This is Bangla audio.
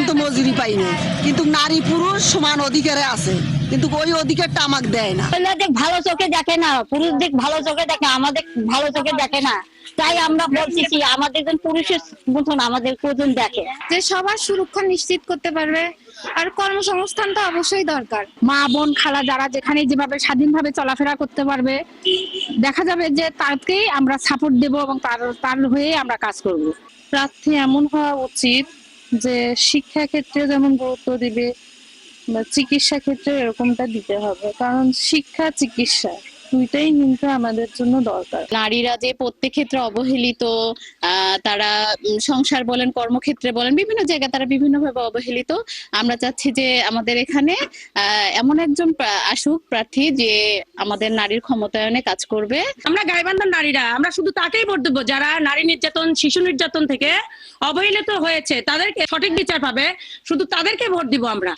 পর্যন্ত মজুরি পাইনি, কিন্তু নারী পুরুষ সমান অধিকারে আছে, কিন্তু ওই অধিকারটা আমাকে দেয় না। মহিলাদের ভালো চোখে দেখে না, পুরুষদের ভালো চোখে দেখে, আমাদের ভালো চোখে দেখে না। তাই আমরা বলতেছি আমাদের পুরুষের মতন আমাদের প্রয়োজন দেখে, যে সবার সুরক্ষা নিশ্চিত করতে পারবে। আর কর্মসংস্থান তো অবশ্যই দরকার। মা বোন খালা যারা যেখানে যেভাবে স্বাধীনভাবে চলাফেরা করতে পারবে, দেখা যাবে যে তাকেই আমরা সাপোর্ট দেব এবং তার হয়ে আমরা কাজ করব। প্রার্থী এমন হওয়া উচিত যে শিক্ষা ক্ষেত্রে যেমন গুরুত্ব দিবে বা চিকিৎসা ক্ষেত্রে এরকমটা দিতে হবে, কারণ শিক্ষা চিকিৎসা দুইটাই কিন্তু আমাদের জন্য দরকার। নারীরা যে প্রত্যেক ক্ষেত্রে অবহেলিত, তারা সংসার বলেন কর্মক্ষেত্রে বলেন বিভিন্ন জায়গায় তারা বিভিন্নভাবে অবহেলিত। আমরা চাচ্ছি যে আমাদের এখানে এমন একজন আসুক প্রার্থী যে আমাদের নারীর ক্ষমতায়নে কাজ করবে। আমরা গাইবান্ধার নারীরা আমরা শুধু তাকেই ভোট দেবো যারা নারী নির্যাতন শিশু নির্যাতন থেকে অবহেলিত হয়েছে, তাদেরকে সঠিক বিচার পাবে, শুধু তাদেরকে ভোট দিব আমরা।